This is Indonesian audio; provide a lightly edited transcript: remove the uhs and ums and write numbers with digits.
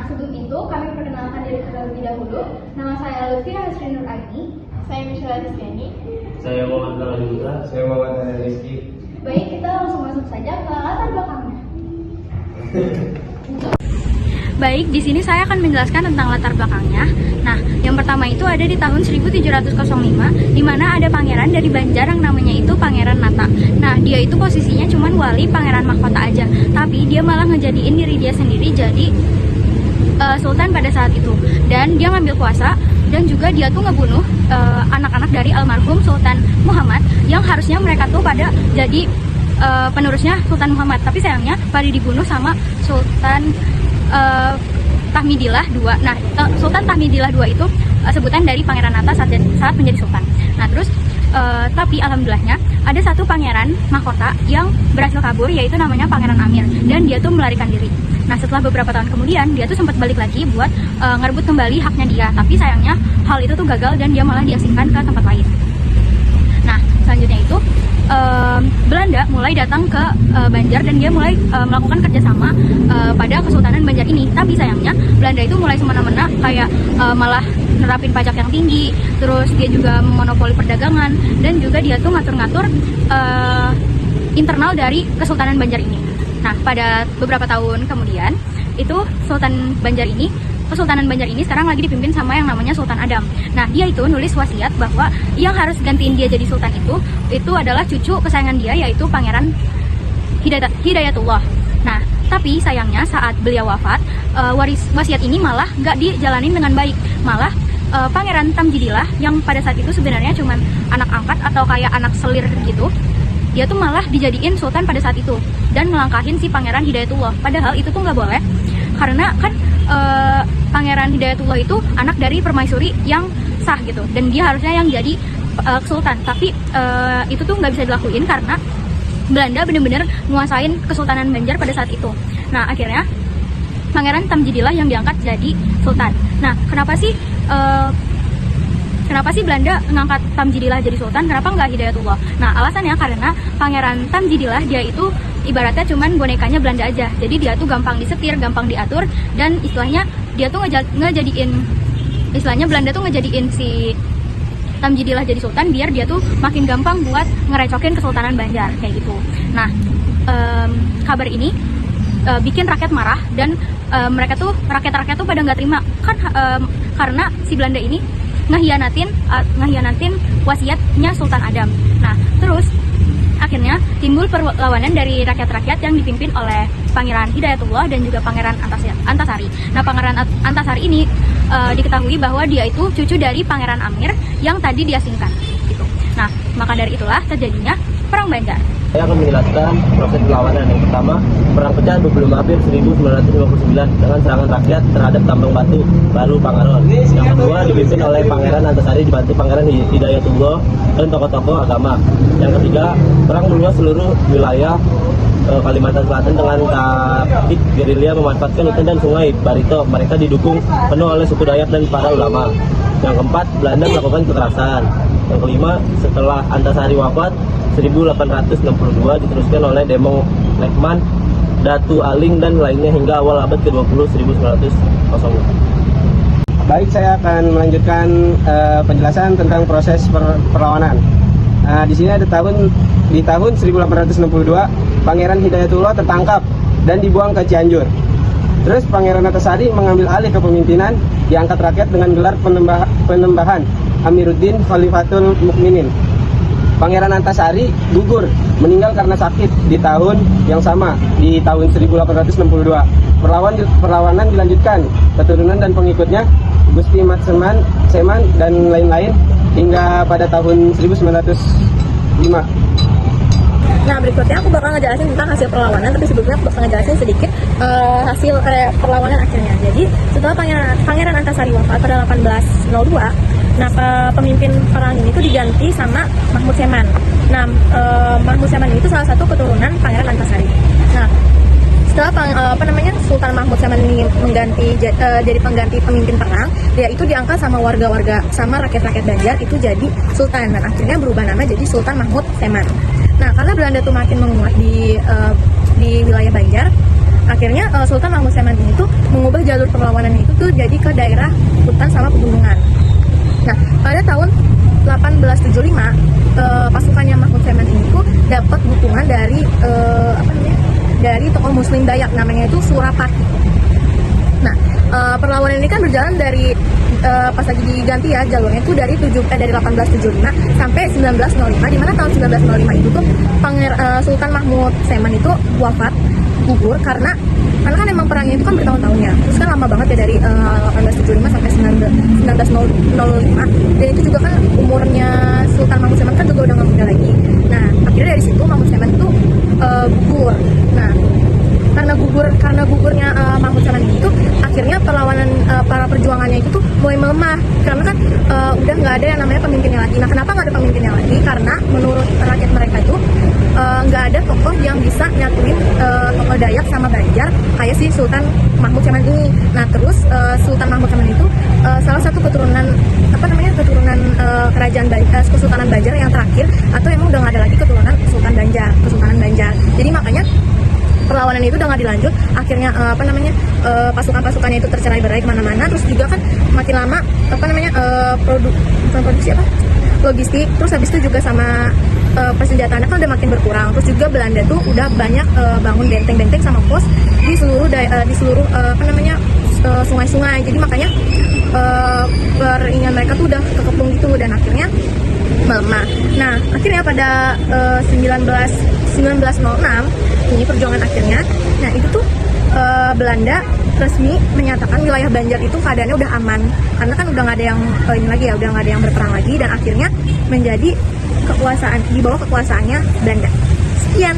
sebelum itu kami perkenalkan diri terlebih dahulu. Nama saya Lutfi Hasri Nur Agni. Saya Michelle Rizkyani. Saya Muhammad Naludra. Saya Muhammad Rizky. Baik, kita langsung masuk saja ke latar belakangnya. Baik, di sini saya akan menjelaskan tentang latar belakangnya. Nah, yang pertama itu ada di tahun 1705, di mana ada pangeran dari Banjar yang namanya itu Pangeran Nata. Nah, dia itu posisinya cuman wali pangeran mahkota aja, tapi dia malah ngejadiin diri dia sendiri jadi sultan pada saat itu. Dan dia ngambil kuasa, dan juga dia tuh ngebunuh anak-anak dari almarhum Sultan Muhammad yang harusnya mereka tuh pada jadi penerusnya Sultan Muhammad. Tapi sayangnya pada dibunuh sama Sultan Tahmidillah II. Nah, Sultan Tahmidillah II itu sebutan dari Pangeran Nata saat menjadi sultan. Nah, terus tapi alhamdulillahnya ada satu pangeran mahkota yang berhasil kabur, yaitu namanya Pangeran Amir, dan dia tuh melarikan diri. Nah, setelah beberapa tahun kemudian dia tuh sempat balik lagi buat ngerebut kembali haknya dia, tapi sayangnya hal itu tuh gagal dan dia malah diasingkan ke tempat lain. Nah, selanjutnya itu Belanda mulai datang ke Banjar dan dia mulai melakukan kerjasama pada Kesultanan Banjar ini. Tapi sayangnya Belanda itu mulai semena-mena kayak malah nerapin pajak yang tinggi, terus dia juga memonopoli perdagangan, dan juga dia tuh ngatur-ngatur internal dari Kesultanan Banjar ini. Nah, pada beberapa tahun kemudian itu Kesultanan Banjar ini sekarang lagi dipimpin sama yang namanya Sultan Adam. Nah, dia itu nulis wasiat bahwa yang harus gantiin dia jadi sultan itu adalah cucu kesayangan dia, yaitu Pangeran Hidayatullah. Nah, tapi sayangnya saat beliau wafat, wasiat ini malah gak dijalanin dengan baik. Malah Pangeran Tamjidillah yang pada saat itu sebenarnya cuma anak angkat atau kayak anak selir gitu, dia tuh malah dijadiin sultan pada saat itu dan ngelangkahin si Pangeran Hidayatullah. Padahal itu tuh nggak boleh, karena kan Pangeran Hidayatullah itu anak dari permaisuri yang sah gitu, dan dia harusnya yang jadi sultan. Tapi itu tuh nggak bisa dilakuin karena Belanda bener-bener nguasain Kesultanan Banjar pada saat itu. Nah, akhirnya Pangeran Tamjidillah yang diangkat jadi sultan. Nah, kenapa sih Belanda ngangkat Tamjidillah jadi sultan? Kenapa nggak Hidayatullah? Nah, alasannya karena Pangeran Tamjidillah dia itu ibaratnya cuman bonekanya Belanda aja. Jadi dia tuh gampang disetir, gampang diatur, dan istilahnya dia tuh Belanda tuh ngejadiin si Tamjidillah jadi sultan biar dia tuh makin gampang buat ngerecokin Kesultanan Banjar kayak gitu. Nah, kabar ini bikin rakyat marah, dan rakyat-rakyat tuh pada nggak terima kan, karena si Belanda ini ngehianatin wasiatnya Sultan Adam. Nah, terus akhirnya timbul perlawanan dari rakyat-rakyat yang dipimpin oleh Pangeran Hidayatullah dan juga Pangeran Antasari. Nah, Pangeran Antasari ini diketahui bahwa dia itu cucu dari Pangeran Amir yang tadi diasingkan gitu. Nah, maka dari itulah terjadinya Perang Banjar. Saya akan menjelaskan proses perlawanan. Yang pertama, Perang Pecah 20 April 1959 dengan serangan rakyat terhadap Tambang Batu Baru Pangaron. Yang kedua, dipimpin oleh Pangeran Antasari dibantu Pangeran Hidayatullah dan tokoh-tokoh agama. Yang ketiga, perang meluas seluruh wilayah Kalimantan Selatan dengan taktik gerilya memanfaatkan hutan dan sungai Barito. Mereka didukung penuh oleh suku Dayak dan para ulama. Yang keempat, Belanda melakukan kekerasan. Yang kelima, setelah Antasari wafat 1862 diteruskan oleh Demong Lekman, Datu Aling, dan lainnya hingga awal abad ke-20 1900. Baik, saya akan melanjutkan penjelasan tentang proses perlawanan. Di sini ada di tahun 1862 Pangeran Hidayatullah tertangkap dan dibuang ke Cianjur. Terus Pangeran Antasari mengambil alih kepemimpinan, diangkat rakyat dengan gelar penembahan Amiruddin Khalifatul Mukminin. Pangeran Antasari gugur, meninggal karena sakit di tahun yang sama, di tahun 1862. Perlawanan dilanjutkan, keturunan dan pengikutnya Gusti Mat Seman dan lain-lain hingga pada tahun 1905. Nah, berikutnya aku bakal ngejelasin tentang hasil perlawanan, tapi sebelumnya aku bakal ngejelasin sedikit hasil perlawanan akhirnya. Jadi, setelah Pangeran Antasari wafat pada 1802, nah pemimpin perang ini tuh diganti sama Mahmud Seman. Nah, Mahmud Seman itu salah satu keturunan Pangeran Antasari. Nah, setelah Sultan Mahmud Seman ini jadi pengganti pemimpin perang, dia itu diangkat sama warga-warga, sama rakyat-rakyat Banjar itu jadi sultan, dan akhirnya berubah nama jadi Sultan Mahmud Seman. Nah, karena Belanda tuh makin menguat di wilayah Banjar, akhirnya Sultan Mahmud Seman ini tuh mengubah jalur perlawanannya itu tuh jadi ke daerah hutan sama pegunungan. Nah, pada tahun 1875 pasukannya Mahmud Seman ini tuh dapat dukungan dari dari tokoh Muslim Dayak, namanya itu Surapati. Nah, perlawanan ini kan berjalan dari pas lagi diganti ya jalurnya itu dari 1875 sampai 1905, di mana tahun 1905 itu tuh Sultan Mahmud Seman itu wafat, gugur karena kan emang perangnya itu kan bertahun-tahun ya, terus kan lama banget ya dari 1875 sampai 1905, dan itu juga kan umurnya Sultan Mahmud Seman kan juga udah nggak muda lagi. Nah, akhirnya dari situ Mahmud Seman itu gugur. Nah, karena gugurnya Mahmud Seman itu akhirnya perlawanan para perjuangannya itu tuh mulai melemah karena kan udah nggak ada yang namanya pemimpinnya lagi. Nah, kenapa nggak ada pemimpinnya lagi? Karena menurut rakyat mereka itu nggak ada tokoh yang bisa nyatuin tokoh Dayak sama Banjar kayak si Sultan Mahmud Seman ini. Nah, terus Sultan Mahmud Seman itu salah satu keturunan kerajaan Kesultanan Banjar yang terakhir, atau emang udah nggak ada lagi keturunan Kesultanan Banjar. Jadi makanya perlawanan itu udah nggak dilanjut, akhirnya pasukan-pasukannya itu tercerai-berai kemana-mana. Terus juga kan makin lama logistik, terus habis itu juga sama persenjataannya kan udah makin berkurang. Terus juga Belanda tuh udah banyak bangun benteng-benteng sama pos di seluruh sungai-sungai. Jadi makanya peringan mereka tuh udah kekepung gitu, dan akhirnya melemah. Nah, akhirnya pada 1906 ini perjuangan akhirnya. Nah, itu tuh Belanda resmi menyatakan wilayah Banjar itu keadaannya udah aman karena kan udah nggak ada yang udah nggak ada yang berperang lagi, dan akhirnya menjadi di bawah kekuasaannya Belanda. Sekian.